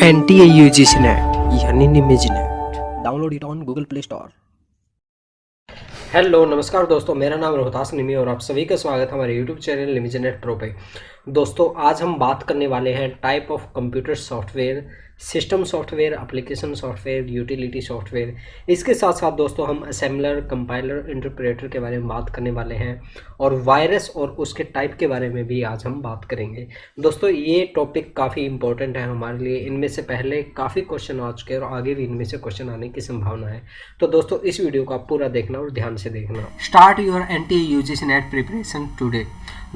NTA UGC net यानी निमेज net. Download it on Google Play Store. Hello नमस्कार दोस्तों, मेरा नाम रोहतास निमी और आप सभी का स्वागत है हमारे यूट्यूब चैनल निमेज नेट प्रो पे। दोस्तों आज हम बात करने वाले हैं type of computer software, system software, application software, utility software. इसके साथ साथ दोस्तों हम असेंबलर, कंपाइलर, इंटरप्रेटर के बारे में बात करने वाले हैं और वायरस और उसके टाइप के बारे में भी आज हम बात करेंगे। दोस्तों ये टॉपिक काफ़ी इंपॉर्टेंट है हमारे लिए। इनमें से पहले काफ़ी क्वेश्चन आ चुके हैं और आगे भी इनमें से क्वेश्चन आने की संभावना है। तो दोस्तों इस वीडियो को आप पूरा देखना और ध्यान से देखना। Start your NTA UGC net preparation today.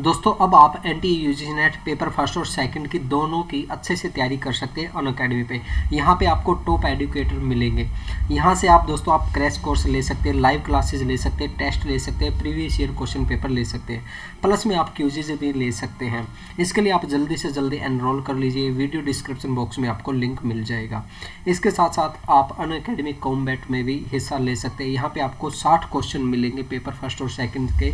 दोस्तों अब आप NTA UGC net paper first और सेकंड की दोनों की अच्छे से तैयारी कर सकते हैं अनअकैडमी पे। यहाँ पे आपको टॉप एजुकेटर मिलेंगे। यहाँ से आप दोस्तों आप क्रैश कोर्स ले सकते हैं, लाइव क्लासेस ले सकते हैं, टेस्ट ले सकते हैं, प्रीवियस ईयर क्वेश्चन पेपर ले सकते हैं, प्लस में आप क्यूजीज भी ले सकते हैं। इसके लिए आप जल्दी से जल्दी एनरोल कर लीजिए। वीडियो डिस्क्रिप्शन बॉक्स में आपको लिंक मिल जाएगा। इसके साथ साथ आप अनअकैडमी कॉम्बैट में भी हिस्सा ले सकते हैं। यहाँ पे आपको 60 क्वेश्चन मिलेंगे पेपर फर्स्ट और सेकंड के।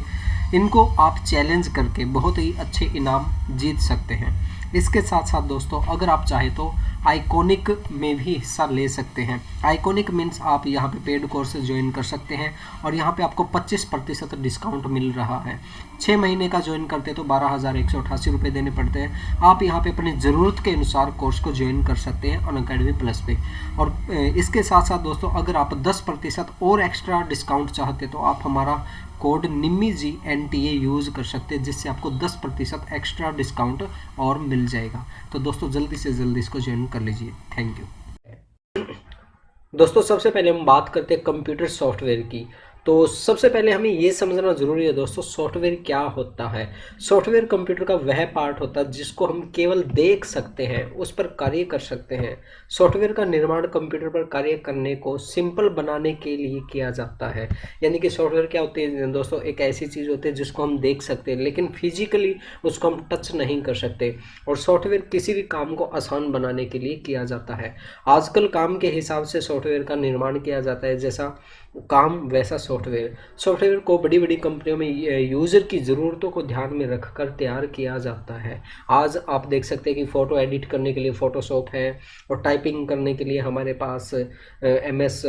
इनको आप चैलेंज करके बहुत ही अच्छे इनाम जीत सकते हैं। इसके साथ साथ दोस्तों अगर आप चाहें तो आइकॉनिक में भी हिस्सा ले सकते हैं। आइकॉनिक मीन्स आप यहाँ पे पेड कोर्सेज ज्वाइन कर सकते हैं और यहाँ पे आपको 25% डिस्काउंट मिल रहा है। 6 महीने का ज्वाइन करते हैं तो 12,188 रुपये देने पड़ते हैं। आप यहाँ पे अपनी ज़रूरत के अनुसार कोर्स को ज्वाइन कर सकते हैं अनअकैडमी प्लस पे। और इसके साथ साथ दोस्तों अगर आप 10% और एक्स्ट्रा डिस्काउंट चाहते तो आप हमारा कोड निम्मी NTA यूज़ कर सकते हैं, जिससे आपको 10% एक्स्ट्रा डिस्काउंट और मिल जाएगा। तो दोस्तों जल्दी से जल्दी इसको ज्वाइन कर लीजिए। Thank you. दोस्तों सबसे पहले हम बात करते हैं कंप्यूटर सॉफ्टवेयर की। तो सबसे पहले हमें ये समझना ज़रूरी है दोस्तों सॉफ्टवेयर क्या होता है। सॉफ्टवेयर कंप्यूटर का वह पार्ट होता है जिसको हम केवल देख सकते हैं, उस पर कार्य कर सकते हैं। सॉफ्टवेयर का निर्माण कंप्यूटर पर कार्य करने को सिंपल बनाने के लिए किया जाता है। यानी कि सॉफ्टवेयर क्या होती है दोस्तों, एक ऐसी चीज़ होती है जिसको हम देख सकते हैं लेकिन फिजिकली उसको हम टच नहीं कर सकते। और सॉफ्टवेयर किसी भी काम को आसान बनाने के लिए किया जाता है। आजकल काम के हिसाब से सॉफ्टवेयर का निर्माण किया जाता है, जैसा काम वैसा सॉफ्टवेयर। सॉफ्टवेयर को बड़ी बड़ी कंपनियों में यूज़र की ज़रूरतों को ध्यान में रखकर तैयार किया जाता है। आज आप देख सकते हैं कि फ़ोटो एडिट करने के लिए फ़ोटोशॉप है और टाइपिंग करने के लिए हमारे पास MS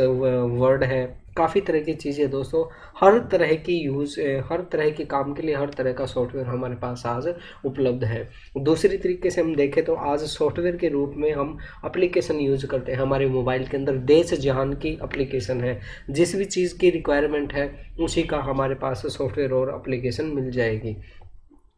वर्ड है। काफ़ी तरह की चीज़ें दोस्तों, हर तरह के काम के लिए हर तरह का सॉफ्टवेयर हमारे पास आज उपलब्ध है। दूसरी तरीके से हम देखें तो आज सॉफ्टवेयर के रूप में हम एप्लीकेशन यूज़ करते हैं। हमारे मोबाइल के अंदर देश जहान की एप्लीकेशन है, जिस भी चीज़ की रिक्वायरमेंट है उसी का हमारे पास सॉफ्टवेयर और एप्लीकेशन मिल जाएगी।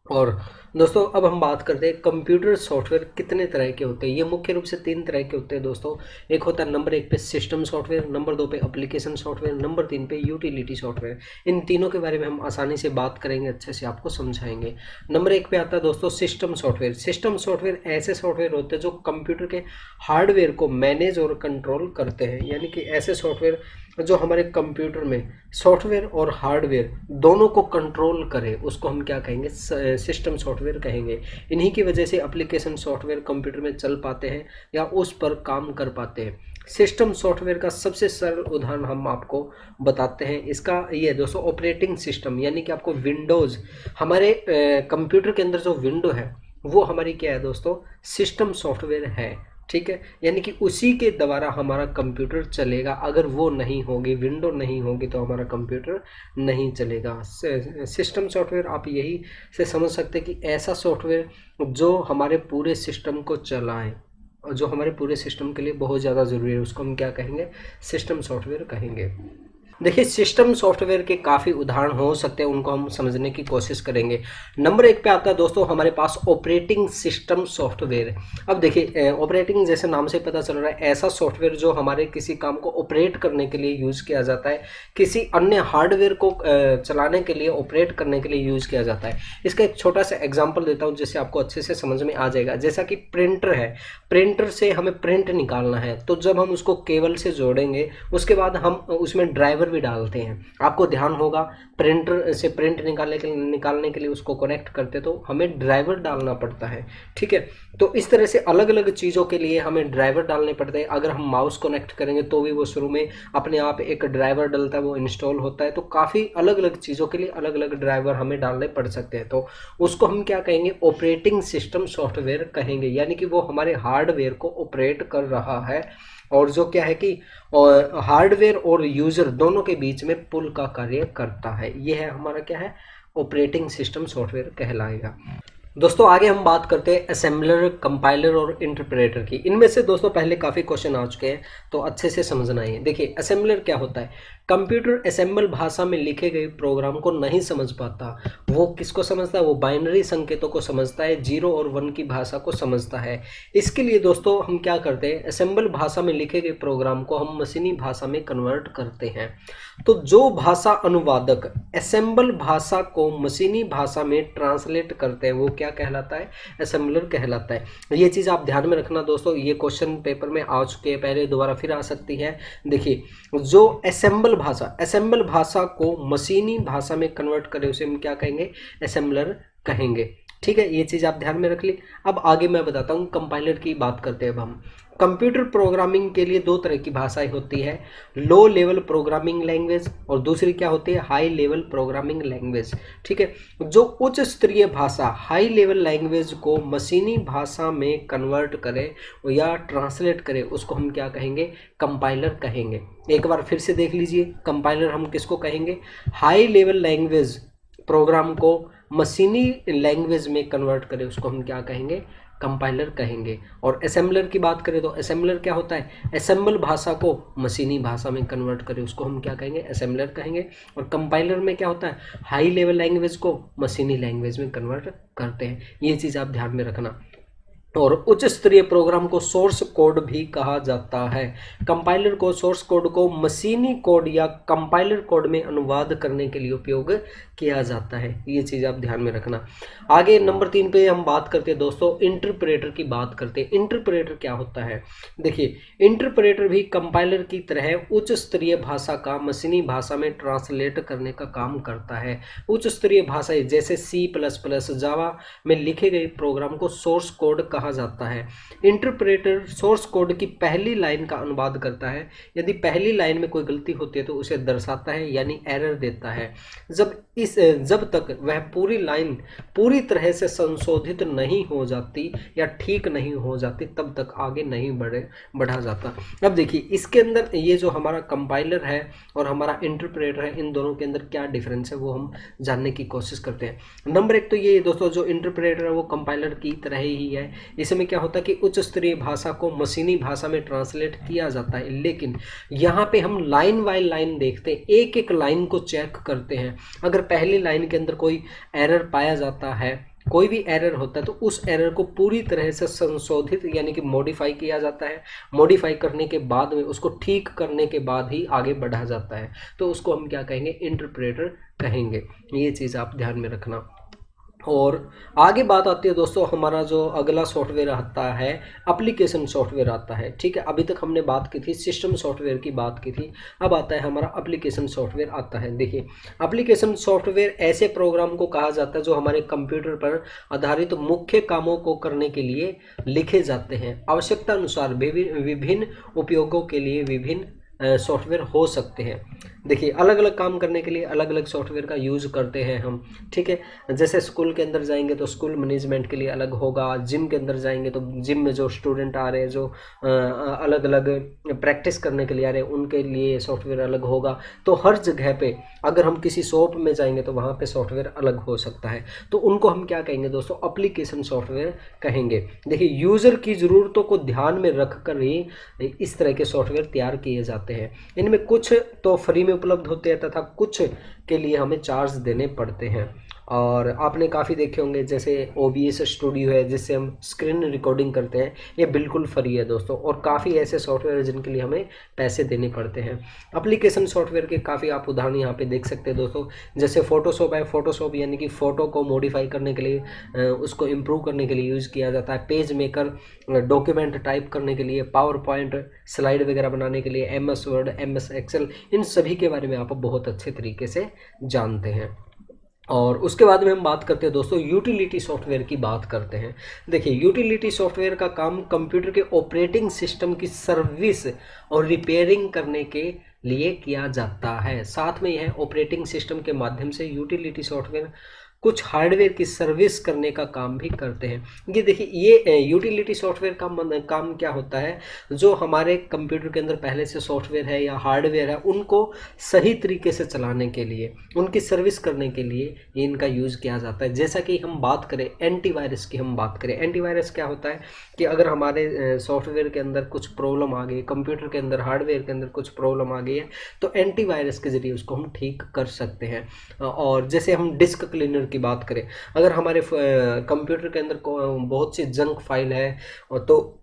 और दोस्तों अब हम बात करते हैं कंप्यूटर सॉफ्टवेयर कितने तरह के होते हैं। ये मुख्य रूप से 3 तरह के होते हैं दोस्तों। एक होता है नंबर 1 पे सिस्टम सॉफ्टवेयर, नंबर 2 पे एप्लीकेशन सॉफ्टवेयर, नंबर 3 पे यूटिलिटी सॉफ्टवेयर। इन तीनों के बारे में हम आसानी से बात करेंगे, अच्छे से आपको समझाएंगे। नंबर 1 पे आता है दोस्तों सिस्टम सॉफ्टवेयर। सिस्टम सॉफ्टवेयर ऐसे सॉफ्टवेयर होते हैं जो कंप्यूटर के हार्डवेयर को मैनेज और कंट्रोल करते हैं। यानी कि ऐसे सॉफ्टवेयर जो हमारे कंप्यूटर में सॉफ्टवेयर और हार्डवेयर दोनों को कंट्रोल करे, उसको हम क्या कहेंगे, सिस्टम सॉफ्टवेयर कहेंगे। इन्हीं की वजह से एप्लीकेशन सॉफ्टवेयर कंप्यूटर में चल पाते हैं या उस पर काम कर पाते हैं। सिस्टम सॉफ्टवेयर का सबसे सरल उदाहरण हम आपको बताते हैं। इसका ये दोस्तों ऑपरेटिंग सिस्टम, यानी कि आपको विंडोज़, हमारे कंप्यूटर के अंदर जो विंडो है वो हमारी क्या है दोस्तों, सिस्टम सॉफ्टवेयर है। ठीक है, यानी कि उसी के द्वारा हमारा कंप्यूटर चलेगा। अगर वो नहीं होगी, विंडो नहीं होगी, तो हमारा कंप्यूटर नहीं चलेगा। सिस्टम सॉफ्टवेयर आप यही से समझ सकते हैं कि ऐसा सॉफ्टवेयर जो हमारे पूरे सिस्टम को चलाए और जो हमारे पूरे सिस्टम के लिए बहुत ज़्यादा ज़रूरी है, उसको हम क्या कहेंगे, सिस्टम सॉफ्टवेयर कहेंगे। देखिए सिस्टम सॉफ्टवेयर के काफ़ी उदाहरण हो सकते हैं, उनको हम समझने की कोशिश करेंगे। नंबर 1 पे आता है दोस्तों हमारे पास ऑपरेटिंग सिस्टम सॉफ्टवेयर। अब देखिए ऑपरेटिंग जैसे नाम से पता चल रहा है, ऐसा सॉफ्टवेयर जो हमारे किसी काम को ऑपरेट करने के लिए यूज़ किया जाता है, किसी अन्य हार्डवेयर को चलाने के लिए, ऑपरेट करने के लिए यूज़ किया जाता है। इसका एक छोटा सा एग्जाम्पल देता हूँ जिससे आपको अच्छे से समझ में आ जाएगा। जैसा कि प्रिंटर है, प्रिंटर से हमें प्रिंट निकालना है, तो जब हम उसको केबल से जोड़ेंगे उसके बाद हम उसमें ड्राइवर ड्राइवर भी डालते हैं। आपको ध्यान होगा प्रिंटर से प्रिंट निकालने के लिए उसको कनेक्ट करते तो हमें ड्राइवर डालना पड़ता है, ठीक है। तो इस तरह से अलग अलग चीज़ों के लिए हमें ड्राइवर डालने पड़ते हैं। अगर हम माउस कनेक्ट करेंगे तो भी वो शुरू में अपने आप एक ड्राइवर डलता है, वो इंस्टॉल होता है। तो काफ़ी अलग अलग चीज़ों के लिए अलग अलग ड्राइवर हमें डालने पड़ सकते हैं। तो उसको हम क्या कहेंगे, ऑपरेटिंग सिस्टम सॉफ्टवेयर कहेंगे, यानी कि वो हमारे हार्डवेयर को ऑपरेट कर रहा है और जो क्या है कि हार्डवेयर और यूजर दोनों के बीच में पुल का कार्य करता है। ये है हमारा क्या है, ऑपरेटिंग सिस्टम सॉफ्टवेयर कहलाएगा। दोस्तों आगे हम बात करते हैं असेंबलर, कंपाइलर और इंटरप्रेटर की। इनमें से दोस्तों पहले काफ़ी क्वेश्चन आ चुके हैं तो अच्छे से समझना है। देखिए असेंबलर क्या होता है, कंप्यूटर असेंबल भाषा में लिखे गए प्रोग्राम को नहीं समझ पाता। वो किसको समझता है, वो बाइनरी संकेतों को समझता है, 0 और 1 की भाषा को समझता है। इसके लिए दोस्तों हम क्या करते हैं, असेंबल भाषा में लिखे गए प्रोग्राम को हम मशीनी भाषा में कन्वर्ट करते हैं। तो जो भाषा अनुवादक असेंबल भाषा को मशीनी भाषा में ट्रांसलेट करते हैं वो क्या कहलाता है, असेंबलर कहलाता है। ये चीज़ आप ध्यान में रखना दोस्तों, ये क्वेश्चन पेपर में आ चुके हैं पहले, दोबारा फिर आ सकती है। देखिए जो असेंबल भाषा को मशीनी भाषा में कन्वर्ट करे उसे हम क्या कहेंगे, असेंबलर कहेंगे, ठीक है। ये चीज़ आप ध्यान में रख ली। अब आगे मैं बताता हूँ, कंपाइलर की बात करते हैं अब हम। कंप्यूटर प्रोग्रामिंग के लिए दो तरह की भाषाएं होती है, लो लेवल प्रोग्रामिंग लैंग्वेज और दूसरी क्या होती है, हाई लेवल प्रोग्रामिंग लैंग्वेज, ठीक है। जो उच्च स्तरीय भाषा हाई लेवल लैंग्वेज को मशीनी भाषा में कन्वर्ट करे या ट्रांसलेट करे उसको हम क्या कहेंगे, कंपाइलर कहेंगे। एक बार फिर से देख लीजिए, कंपाइलर हम किसको कहेंगे, हाई लेवल लैंग्वेज प्रोग्राम को मशीनी लैंग्वेज में कन्वर्ट करे उसको हम क्या कहेंगे, कंपाइलर कहेंगे। और असेंबलर की बात करें तो असेंबलर क्या होता है, असेंबल भाषा को मशीनी भाषा में कन्वर्ट करे उसको हम क्या कहेंगे, असेंबलर कहेंगे। और कंपाइलर में क्या होता है, हाई लेवल लैंग्वेज को मशीनी लैंग्वेज में कन्वर्ट करते हैं। ये चीज़ आप ध्यान में रखना। और उच्च स्तरीय प्रोग्राम को सोर्स कोड भी कहा जाता है। कंपाइलर को सोर्स कोड को मशीनी कोड या कंपाइलर कोड में अनुवाद करने के लिए उपयोग किया जाता है। ये चीज़ आप ध्यान में रखना। आगे नंबर 3 पे हम बात करते हैं दोस्तों, इंटरप्रेटर की बात करते हैं। इंटरप्रेटर क्या होता है, देखिए इंटरप्रेटर भी कंपाइलर की तरह उच्च स्तरीय भाषा का मशीनी भाषा में ट्रांसलेट करने का काम करता है। उच्च स्तरीय भाषाएं जैसे C++, जावा में लिखे गए प्रोग्राम को सोर्स कोड कहा जाता है। इंटरप्रेटर सोर्स कोड की पहली लाइन का अनुवाद करता है। यदि पहली लाइन में कोई गलती होती है तो उसे दर्शाता है, यानी एरर देता है। जब तक वह पूरी लाइन पूरी तरह से संशोधित नहीं हो जाती या ठीक नहीं हो जाती तब तक आगे नहीं बढ़ा जाता। अब देखिए इसके अंदर ये जो हमारा कंपाइलर है और हमारा इंटरप्रेटर है, इन दोनों के अंदर क्या डिफरेंस है वो हम जानने की कोशिश करते हैं। नंबर 1 तो ये दोस्तों, जो इंटरप्रेटर है वो कंपाइलर की तरह ही है। इसमें क्या होता है कि उच्च स्तरीय भाषा को मशीनी भाषा में ट्रांसलेट किया जाता है, लेकिन यहाँ पे हम लाइन बाय लाइन देखते हैं, एक एक लाइन को चेक करते हैं। अगर पहली लाइन के अंदर कोई एरर पाया जाता है, कोई भी एरर होता है तो उस एरर को पूरी तरह से संशोधित यानी कि मॉडिफाई किया जाता है। मॉडिफाई करने के बाद में उसको ठीक करने के बाद ही आगे बढ़ा जाता है, तो उसको हम क्या कहेंगे, इंटरप्रेटर कहेंगे। ये चीज़ आप ध्यान में रखना। और आगे बात आती है दोस्तों, हमारा जो अगला सॉफ्टवेयर आता है एप्लीकेशन सॉफ्टवेयर आता है, ठीक है। अभी तक हमने बात की थी सिस्टम सॉफ्टवेयर की बात की थी, अब आता है हमारा एप्लीकेशन सॉफ्टवेयर आता है। देखिए एप्लीकेशन सॉफ्टवेयर ऐसे प्रोग्राम को कहा जाता है जो हमारे कंप्यूटर पर आधारित मुख्य कामों को करने के लिए लिखे जाते हैं। आवश्यकता अनुसार विभिन्न उपयोगों के लिए विभिन्न सॉफ्टवेयर हो सकते हैं। देखिए अलग अलग काम करने के लिए अलग अलग सॉफ्टवेयर का यूज़ करते हैं हम, ठीक है। जैसे स्कूल के अंदर जाएंगे तो स्कूल मैनेजमेंट के लिए अलग होगा, जिम के अंदर जाएंगे तो जिम में जो स्टूडेंट आ रहे हैं, जो अलग अलग प्रैक्टिस करने के लिए आ रहे हैं, उनके लिए सॉफ्टवेयर अलग होगा। तो हर जगह पे अगर हम किसी शॉप में जाएंगे तो वहाँ पे सॉफ्टवेयर अलग हो सकता है, तो उनको हम क्या कहेंगे दोस्तों, एप्लीकेशन सॉफ्टवेयर कहेंगे। देखिए यूज़र की ज़रूरतों को ध्यान में रख कर ही इस तरह के सॉफ्टवेयर तैयार किए जाते हैं। इनमें कुछ तो फ्री में उपलब्ध होते हैं तथा कुछ के लिए हमें चार्ज देने पड़ते हैं। और आपने काफ़ी देखे होंगे, जैसे OBS स्टूडियो है जिससे हम स्क्रीन रिकॉर्डिंग करते हैं, ये बिल्कुल फ्री है दोस्तों। और काफ़ी ऐसे सॉफ्टवेयर हैं जिनके लिए हमें पैसे देने पड़ते हैं। एप्लीकेशन सॉफ्टवेयर के काफ़ी आप उदाहरण यहाँ पे देख सकते हैं दोस्तों। जैसे फोटोशॉप है, फोटोशॉप यानी कि फ़ोटो को मॉडिफाई करने के लिए, उसको इम्प्रूव करने के लिए यूज़ किया जाता है। पेज मेकर डॉक्यूमेंट टाइप करने के लिए, पावर पॉइंट स्लाइड वगैरह बनाने के लिए, MS वर्ड, MS एक्सेल, इन सभी के बारे में आप बहुत अच्छे तरीके से जानते हैं। और उसके बाद में हम बात करते हैं दोस्तों, यूटिलिटी सॉफ्टवेयर की बात करते हैं। देखिए, यूटिलिटी सॉफ्टवेयर का काम कंप्यूटर के ऑपरेटिंग सिस्टम की सर्विस और रिपेयरिंग करने के लिए किया जाता है। साथ में यह ऑपरेटिंग सिस्टम के माध्यम से यूटिलिटी सॉफ्टवेयर कुछ हार्डवेयर की सर्विस करने का काम भी करते हैं। ये देखिए, ये यूटिलिटी सॉफ्टवेयर का काम क्या होता है, जो हमारे कंप्यूटर के अंदर पहले से सॉफ्टवेयर है या हार्डवेयर है, उनको सही तरीके से चलाने के लिए, उनकी सर्विस करने के लिए इनका यूज़ किया जाता है। जैसा कि हम बात करें एंटीवायरस की, हम बात करें एंटीवायरस क्या होता है कि अगर हमारे सॉफ्टवेयर के अंदर कुछ प्रॉब्लम आ गई, कंप्यूटर के अंदर, हार्डवेयर के अंदर कुछ प्रॉब्लम आ गई है, तो एंटीवायरस के ज़रिए उसको हम ठीक कर सकते हैं। और जैसे हम डिस्क क्लीनर की बात करें, अगर हमारे कंप्यूटर के अंदर बहुत सी जंक फाइल है, तो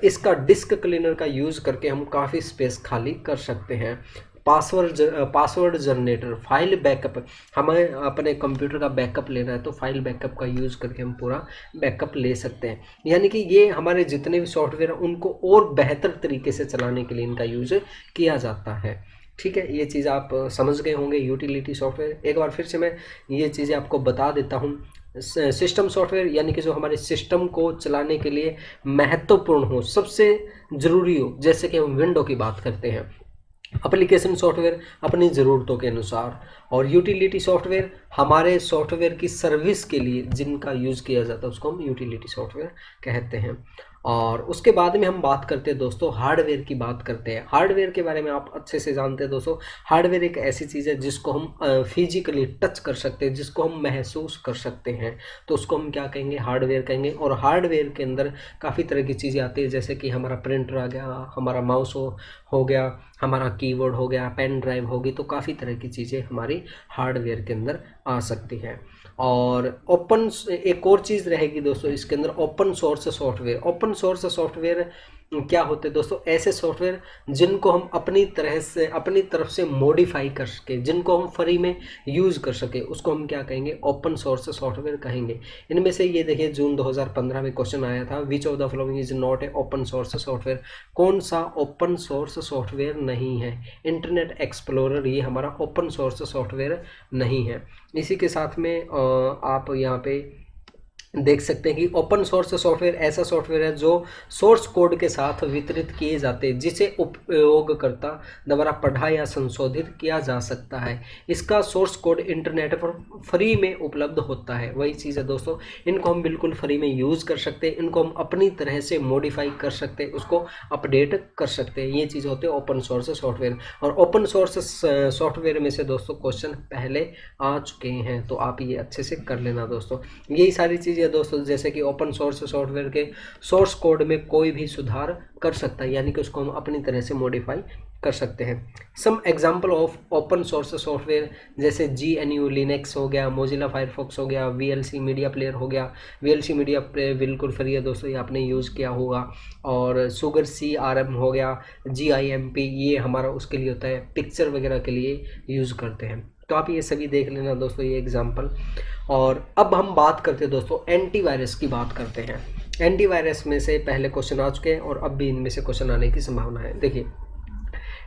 इसका डिस्क क्लीनर का यूज़ करके हम काफ़ी स्पेस खाली कर सकते हैं। पासवर्ड जनरेटर, फाइल बैकअप, हमें अपने कंप्यूटर का बैकअप लेना है तो फाइल बैकअप का यूज़ करके हम पूरा बैकअप ले सकते हैं। यानी कि ये हमारे जितने भी सॉफ्टवेयर हैं उनको और बेहतर तरीके से चलाने के लिए इनका यूज़ किया जाता है। ठीक है, ये चीज़ आप समझ गए होंगे यूटिलिटी सॉफ्टवेयर। एक बार फिर से मैं ये चीज़ें आपको बता देता हूँ। सिस्टम सॉफ्टवेयर यानी कि जो हमारे सिस्टम को चलाने के लिए महत्वपूर्ण हो, सबसे ज़रूरी हो। जैसे कि हम विंडो की बात करते हैं, एप्लीकेशन सॉफ्टवेयर अपनी ज़रूरतों के अनुसार, और यूटिलिटी सॉफ्टवेयर हमारे सॉफ्टवेयर की सर्विस के लिए जिनका यूज़ किया जाता है उसको हम यूटिलिटी सॉफ्टवेयर कहते हैं। और उसके बाद में हम बात करते हैं दोस्तों, हार्डवेयर की बात करते हैं। हार्डवेयर के बारे में आप अच्छे से जानते हैं दोस्तों। हार्डवेयर एक ऐसी चीज़ है जिसको हम फिजिकली टच कर सकते हैं, जिसको हम महसूस कर सकते हैं, तो उसको हम क्या कहेंगे, हार्डवेयर कहेंगे। और हार्डवेयर के अंदर काफ़ी तरह की चीज़ें आती है, जैसे कि हमारा प्रिंटर आ गया, हमारा माउस हो गया, हमारा कीबोर्ड हो गया, पेन ड्राइव होगी, तो काफ़ी तरह की चीज़ें हमारी हार्डवेयर के अंदर आ सकती हैं। और एक और चीज़ रहेगी दोस्तों इसके अंदर, open source software. Open source software क्या होते हैं दोस्तों, ऐसे सॉफ्टवेयर जिनको हम अपनी तरफ से मॉडिफाई कर सके, जिनको हम फ्री में यूज़ कर सके, उसको हम क्या कहेंगे, ओपन सोर्स सॉफ्टवेयर कहेंगे। इनमें से ये देखिए, जून 2015 में क्वेश्चन आया था, which of the following is not a open source software. कौन सा ओपन सोर्स सॉफ्टवेयर नहीं है? इंटरनेट एक्सप्लोरर ये हमारा ओपन सोर्स सॉफ्टवेयर नहीं है। इसी के साथ में आप यहाँ पे देख सकते हैं कि ओपन सोर्स सॉफ्टवेयर ऐसा सॉफ्टवेयर है जो सोर्स कोड के साथ वितरित किए जाते हैं, जिसे उपयोगकर्ता द्वारा पढ़ा या संशोधित किया जा सकता है। इसका सोर्स कोड इंटरनेट पर फ्री में उपलब्ध होता है। वही चीज़ है दोस्तों, इनको हम बिल्कुल फ्री में यूज़ कर सकते हैं, इनको हम अपनी तरह से मॉडिफाई कर सकते हैं, उसको अपडेट कर सकते हैं। ये चीज़ होते हैं ओपन सोर्स सॉफ्टवेयर। और ओपन सोर्स सॉफ्टवेयर में से दोस्तों क्वेश्चन पहले आ चुके हैं, तो आप ये अच्छे से कर लेना दोस्तों। यही सारी चीज़ें दोस्तों, जैसे कि ओपन सोर्स सॉफ्टवेयर के सोर्स कोड में कोई भी सुधार कर सकता है, यानी कि उसको हम अपनी तरह से मॉडिफाई कर सकते हैं। Some example of open source software, जैसे GNU लिनक्स हो गया, मोजिला फायरफॉक्स हो गया, VLC मीडिया प्लेयर हो गया। VLC मीडिया प्लेयर बिल्कुल फ्री है दोस्तों, ये आपने यूज़ किया होगा। और सुगर CRM हो गया, GIMP ये हमारा उसके लिए होता है, पिक्चर वगैरह के लिए यूज़ करते हैं। तो आप ये सभी देख लेना दोस्तों, ये एग्जाम्पल। और अब हम बात करते हैं दोस्तों, एंटीवायरस की बात करते हैं। एंटीवायरस में से पहले क्वेश्चन आ चुके हैं और अब भी इनमें से क्वेश्चन आने की संभावना है। देखिए,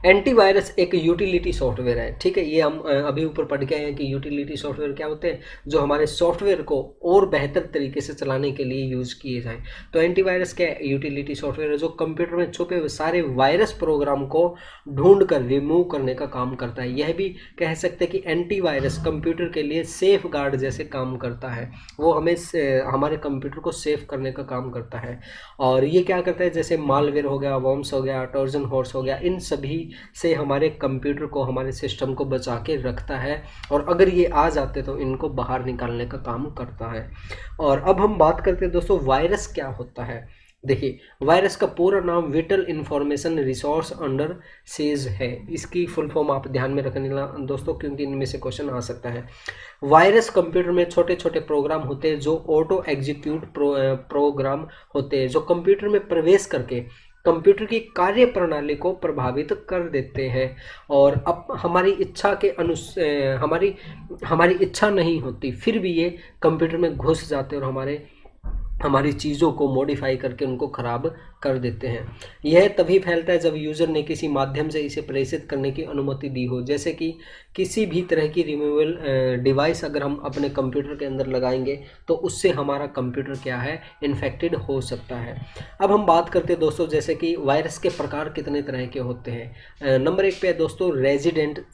एंटीवायरस एक यूटिलिटी सॉफ्टवेयर है, ठीक है। ये हम अभी ऊपर पढ़ के आए हैं कि यूटिलिटी सॉफ्टवेयर क्या होते हैं, जो हमारे सॉफ्टवेयर को और बेहतर तरीके से चलाने के लिए यूज़ किए जाएं। तो एंटीवायरस क्या है, यूटिलिटी सॉफ्टवेयर है जो कंप्यूटर में छुपे हुए सारे वायरस प्रोग्राम को ढूंढ कर रिमूव करने का काम करता है। यह भी कह सकते हैं कि एंटीवायरस कंप्यूटर के लिए सेफ गार्ड जैसे काम करता है, वो हमें हमारे कंप्यूटर को सेफ करने का काम करता है। और ये क्या करता है, जैसे मालवेयर हो गया, वॉर्म्स हो गया, ट्रोजन हॉर्स हो गया, इन सभी से हमारे कंप्यूटर को, हमारे सिस्टम को बचा के रखता है। और अगर ये आ जाते तो इनको बाहर निकालने का काम करता है। और अब हम बात करते हैं दोस्तों, वायरस क्या होता है। देखिए, वायरस का पूरा नाम whittle information resource under seize है। इसकी फुल फॉर्म आप ध्यान में रखना दोस्तों, क्योंकि इनमें से क्वेश्चन आ सकता है। वायरस कंप्यूटर में छोटे छोटे प्रोग्राम होते हैं जो ऑटो एग्जीक्यूट प्रोग्राम होते हैं, जो कंप्यूटर में प्रवेश करके कंप्यूटर की कार्य प्रणाली को प्रभावित कर देते हैं। और अब हमारी इच्छा के हमारी इच्छा नहीं होती, फिर भी ये कंप्यूटर में घुस जाते हैं और हमारी चीज़ों को मॉडिफाई करके उनको ख़राब कर देते हैं। यह तभी फैलता है जब यूज़र ने किसी माध्यम से इसे प्रेषित करने की अनुमति दी हो, जैसे कि किसी भी तरह की रिमूवल डिवाइस अगर हम अपने कंप्यूटर के अंदर लगाएंगे तो उससे हमारा कंप्यूटर क्या है, इन्फेक्टेड हो सकता है। अब हम बात करते हैं दोस्तों, जैसे कि वायरस के प्रकार कितने तरह के होते हैं। नंबर 1 पे है दोस्तों रेजिडेंट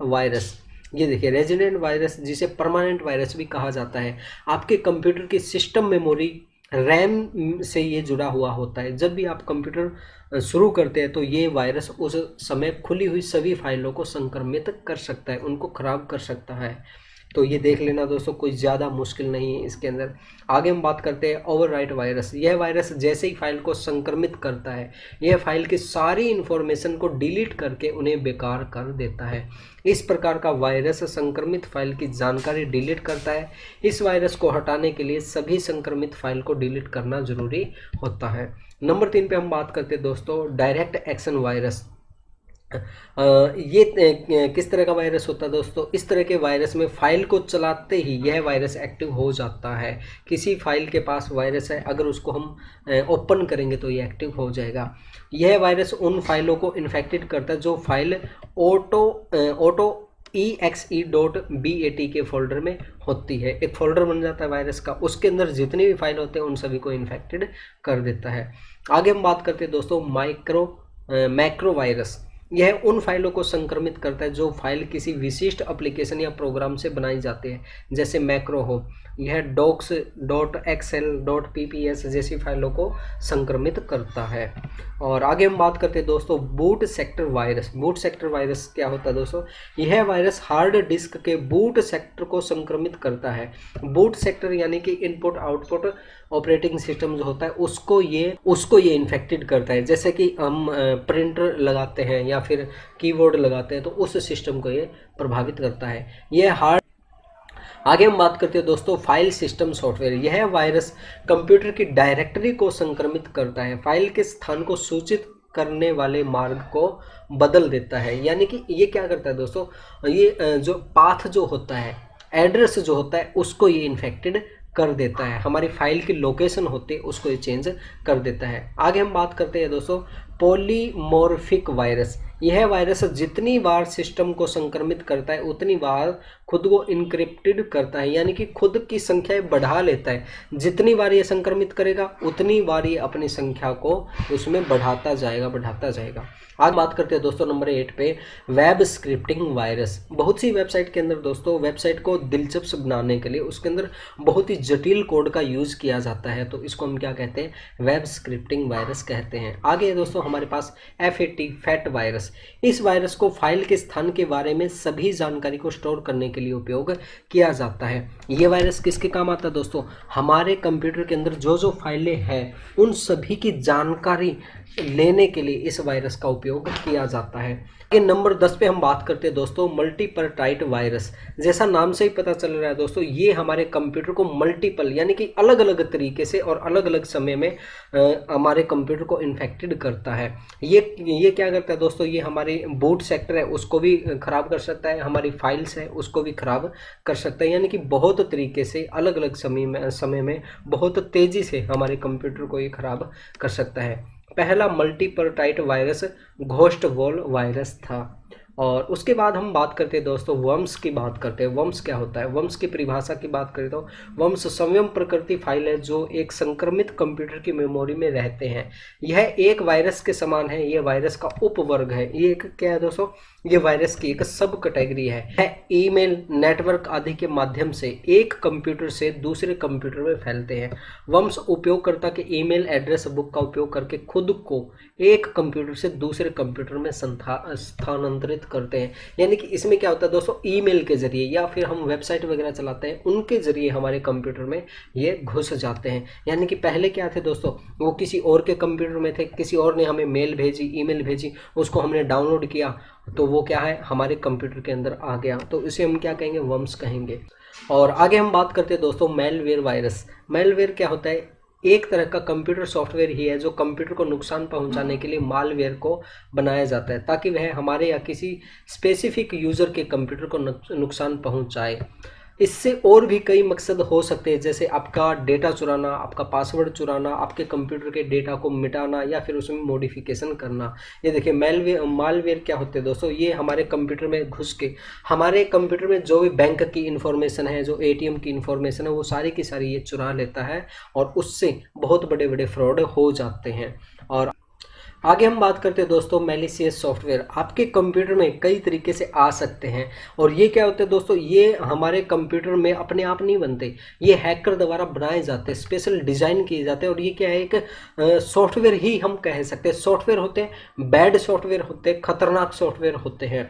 वायरस। ये देखिए, रेजिडेंट वायरस जिसे परमानेंट वायरस भी कहा जाता है, आपके कंप्यूटर की सिस्टम मेमोरी रैम से ये जुड़ा हुआ होता है। जब भी आप कंप्यूटर शुरू करते हैं तो ये वायरस उस समय खुली हुई सभी फाइलों को संक्रमित कर सकता है, उनको ख़राब कर सकता है। तो ये देख लेना दोस्तों, कोई ज़्यादा मुश्किल नहीं है इसके अंदर। आगे हम बात करते हैं ओवरराइट वायरस। यह वायरस जैसे ही फाइल को संक्रमित करता है, यह फाइल की सारी इन्फॉर्मेशन को डिलीट करके उन्हें बेकार कर देता है। इस प्रकार का वायरस संक्रमित फाइल की जानकारी डिलीट करता है। इस वायरस को हटाने के लिए सभी संक्रमित फाइल को डिलीट करना जरूरी होता है। नंबर 3 पे हम बात करते हैं दोस्तों डायरेक्ट एक्शन वायरस। ये किस तरह का वायरस होता है दोस्तों? इस तरह के वायरस में फाइल को चलाते ही यह वायरस एक्टिव हो जाता है। किसी फाइल के पास वायरस है, अगर उसको हम ओपन करेंगे तो ये एक्टिव हो जाएगा। यह वायरस उन फाइलों को इन्फेक्टेड करता है जो फाइल ऑटो exe.bat के फोल्डर में होती है। एक फोल्डर बन जाता है वायरस का, उसके अंदर जितनी भी फाइल होते हैं उन सभी को इन्फेक्टेड कर देता है। आगे हम बात करते हैं दोस्तों मैक्रो वायरस। यह उन फाइलों को संक्रमित करता है जो फाइल किसी विशिष्ट एप्लीकेशन या प्रोग्राम से बनाई जाती है, जैसे मैक्रो हो। यह docs.excel.pps जैसी फाइलों को संक्रमित करता है। और आगे हम बात करते हैं दोस्तों boot sector virus. Boot sector virus क्या होता है दोस्तों? यह वायरस हार्ड डिस्क के बूट सेक्टर को संक्रमित करता है। बूट सेक्टर यानी कि इनपुट आउटपुट ऑपरेटिंग सिस्टम जो होता है उसको ये इन्फेक्टेड करता है। जैसे कि हम प्रिंटर लगाते हैं या फिर कीबोर्ड लगाते हैं तो उस सिस्टम को ये प्रभावित करता है। आगे हम बात करते हैं दोस्तों फाइल सिस्टम सॉफ्टवेयर। यह वायरस कंप्यूटर की डायरेक्टरी को संक्रमित करता है, फाइल के स्थान को सूचित करने वाले मार्ग को बदल देता है। यानी कि ये क्या करता है दोस्तों, ये जो पाथ जो होता है, एड्रेस जो होता है, उसको ये इन्फेक्टेड कर देता है। हमारी फाइल की लोकेशन होती है उसको ये चेंज कर देता है। आगे हम बात करते हैं दोस्तों पॉलीमॉर्फिक वायरस। यह वायरस जितनी बार सिस्टम को संक्रमित करता है उतनी बार खुद को इनक्रिप्टेड करता है, यानी कि खुद की संख्या बढ़ा लेता है। जितनी बार ये संक्रमित करेगा उतनी बार ये अपनी संख्या को उसमें बढ़ाता जाएगा। आज बात करते हैं दोस्तों नंबर 8 पे वेब स्क्रिप्टिंग वायरस। बहुत सी वेबसाइट के अंदर दोस्तों वेबसाइट को दिलचस्प बनाने के लिए उसके अंदर बहुत ही जटिल कोड का यूज़ किया जाता है, तो इसको हम क्या कहते हैं? वेब स्क्रिप्टिंग वायरस कहते हैं। आगे दोस्तों हमारे पास फैट वायरस। इस वायरस को फाइल के स्थान के बारे में सभी जानकारी को स्टोर करने के लिए उपयोग किया जाता है। ये वायरस किसके काम आता है दोस्तों? हमारे कंप्यूटर के अंदर जो फाइलें हैं उन सभी की जानकारी लेने के लिए इस वायरस का उपयोग किया जाता है। नंबर 10 पे हम बात करते हैं दोस्तों मल्टीपर्टाइट वायरस। जैसा नाम से ही पता चल रहा है दोस्तों, ये हमारे कंप्यूटर को मल्टीपल यानी कि अलग अलग तरीके से और अलग अलग समय में हमारे कंप्यूटर को इन्फेक्टेड करता है। ये क्या करता है दोस्तों? ये हमारी बूट सेक्टर है उसको भी खराब कर सकता है, हमारी फाइल्स है उसको भी खराब कर सकता है। यानी कि बहुत तरीके से अलग अलग समय में बहुत तेज़ी से हमारे कंप्यूटर को ये खराब कर सकता है। पहला मल्टीपर्टाइट वायरस घोस्ट वॉल वायरस था। और उसके बाद हम बात करते हैं दोस्तों वर्म्स की बात करते हैं। वर्म्स क्या होता है? वर्म्स की परिभाषा की बात करें तो वर्म्स संयम प्रकृति फाइल है जो एक संक्रमित कंप्यूटर की मेमोरी में रहते हैं। यह एक वायरस के समान है, यह वायरस का उपवर्ग है। ये एक क्या है दोस्तों? ये वायरस की एक सब कैटेगरी है। यह ईमेल, नेटवर्क आदि के माध्यम से एक कंप्यूटर से दूसरे कंप्यूटर में फैलते हैं। वर्म्स उपयोगकर्ता के ईमेल एड्रेस बुक का उपयोग करके खुद को एक कंप्यूटर से दूसरे कंप्यूटर में स्थानांतरित प्रभावित करते हैं। यानी कि इसमें क्या होता है दोस्तों, ईमेल के जरिए या फिर हम वेबसाइट वगैरह चलाते हैं उनके जरिए हमारे कंप्यूटर में ये घुस जाते हैं। यानी कि पहले क्या थे दोस्तों, वो किसी और के कंप्यूटर में थे, किसी और ने हमें मेल भेजी, ईमेल भेजी, उसको हमने डाउनलोड किया तो वो क्या है हमारे कंप्यूटर के अंदर आ गया, तो इसे हम क्या कहेंगे, वर्म्स कहेंगे। और आगे हम बात करते हैं दोस्तों मेलवेयर वायरस। मेलवेयर क्या होता है, एक तरह का कंप्यूटर सॉफ्टवेयर ही है जो कंप्यूटर को नुकसान पहुंचाने के लिए मालवेयर को बनाया जाता है ताकि वह हमारे या किसी स्पेसिफिक यूज़र के कंप्यूटर को नुकसान पहुंचाए। इससे और भी कई मकसद हो सकते हैं, जैसे आपका डेटा चुराना, आपका पासवर्ड चुराना, आपके कंप्यूटर के डेटा को मिटाना या फिर उसमें मॉडिफिकेशन करना। ये देखिए मालवेयर क्या होते हैं दोस्तों, ये हमारे कंप्यूटर में घुस के हमारे कंप्यूटर में जो भी बैंक की इंफॉर्मेशन है, जो एटीएम की इंफॉर्मेशन है, वो सारी की सारी ये चुरा लेता है और उससे बहुत बड़े बड़े फ्रॉड हो जाते हैं। और आगे हम बात करते हैं दोस्तों मैलिशियस सॉफ्टवेयर। आपके कंप्यूटर में कई तरीके से आ सकते हैं और ये क्या होते हैं दोस्तों, ये हमारे कंप्यूटर में अपने आप नहीं बनते, ये हैकर द्वारा बनाए जाते हैं, स्पेशल डिज़ाइन किए जाते हैं। और ये क्या है, एक सॉफ्टवेयर ही हम कह सकते हैं। सॉफ्टवेयर होते हैं, बैड सॉफ्टवेयर होते हैं, खतरनाक सॉफ्टवेयर होते हैं।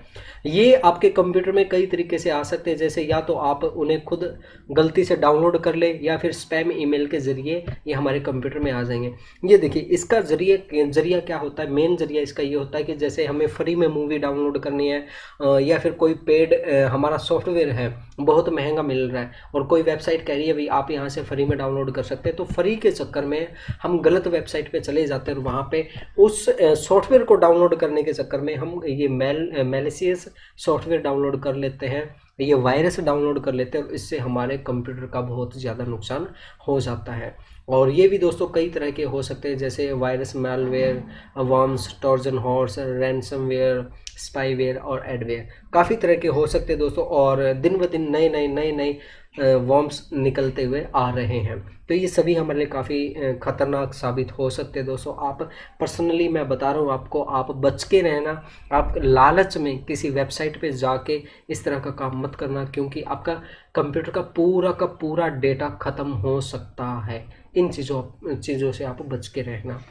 ये आपके कंप्यूटर में कई तरीके से आ सकते हैं, जैसे या तो आप उन्हें खुद गलती से डाउनलोड कर ले या फिर स्पैम ईमेल के जरिए ये हमारे कंप्यूटर में आ जाएंगे। ये देखिए इसका जरिया क्या होता है, मेन जरिया इसका ये होता है कि जैसे हमें फ्री में मूवी डाउनलोड करनी है या फिर कोई पेड हमारा सॉफ्टवेयर है बहुत महंगा मिल रहा है और कोई वेबसाइट कह रही है भाई आप यहाँ से फ्री में डाउनलोड कर सकते हैं, तो फ्री के चक्कर में हम गलत वेबसाइट पे चले जाते हैं और वहाँ पे उस सॉफ्टवेयर को डाउनलोड करने के चक्कर में हम ये मैलिशियस सॉफ्टवेयर डाउनलोड कर लेते हैं, ये वायरस डाउनलोड कर लेते हैं और इससे हमारे कंप्यूटर का बहुत ज़्यादा नुकसान हो जाता है। और ये भी दोस्तों कई तरह के हो सकते हैं, जैसे virus, malware, worms, Trojan horse, ransomware, spyware और एडवेयर, काफ़ी तरह के हो सकते हैं दोस्तों। और दिन ब दिन नए वर्म्स निकलते हुए आ रहे हैं, तो ये सभी हमारे लिए काफ़ी खतरनाक साबित हो सकते हैं दोस्तों। आप पर्सनली मैं बता रहा हूँ आपको, आप बच के रहना, आप लालच में किसी वेबसाइट पे जाके इस तरह का काम मत करना, क्योंकि आपका कंप्यूटर का पूरा डेटा ख़त्म हो सकता है। इन चीज़ों से आप बच के रहना।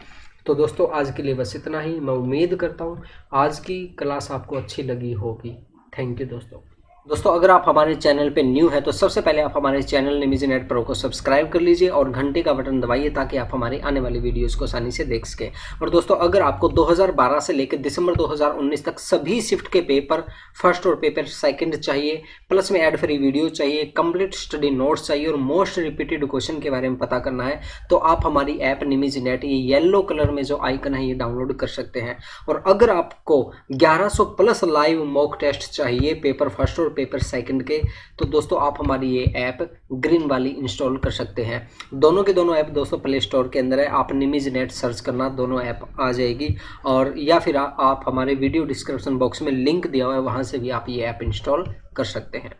तो दोस्तों आज के लिए बस इतना ही। मैं उम्मीद करता हूँ आज की क्लास आपको अच्छी लगी होगी। थैंक यू दोस्तों, अगर आप हमारे चैनल पे न्यू है तो सबसे पहले आप हमारे चैनल निमिजी नेट प्रो को सब्सक्राइब कर लीजिए और घंटे का बटन दबाइए ताकि आप हमारी आने वाली वीडियोस को आसानी से देख सकें। और दोस्तों अगर आपको 2012 से लेकर दिसंबर 2019 तक सभी शिफ्ट के पेपर फर्स्ट और पेपर सेकंड चाहिए, प्लस में एड फ्री वीडियो चाहिए, कंप्लीट स्टडी नोट्स चाहिए और मोस्ट रिपीटेड क्वेश्चन के बारे में पता करना है, तो आप हमारी ऐप निमिजी नेट, ये येलो कलर में जो आइकन है, ये डाउनलोड कर सकते हैं। और अगर आपको 1100 प्लस लाइव मॉक टेस्ट चाहिए पेपर फर्स्ट और पेपर सेकंड के, तो दोस्तों आप हमारी ये ऐप ग्रीन वाली इंस्टॉल कर सकते हैं। दोनों के दोनों ऐप दोस्तों प्ले स्टोर के अंदर है, आप निमिजी नेट सर्च करना, दोनों ऐप आ जाएगी। और या फिर आप हमारे वीडियो डिस्क्रिप्शन बॉक्स में लिंक दिया हुआ है, वहाँ से भी आप ये ऐप इंस्टॉल कर सकते हैं।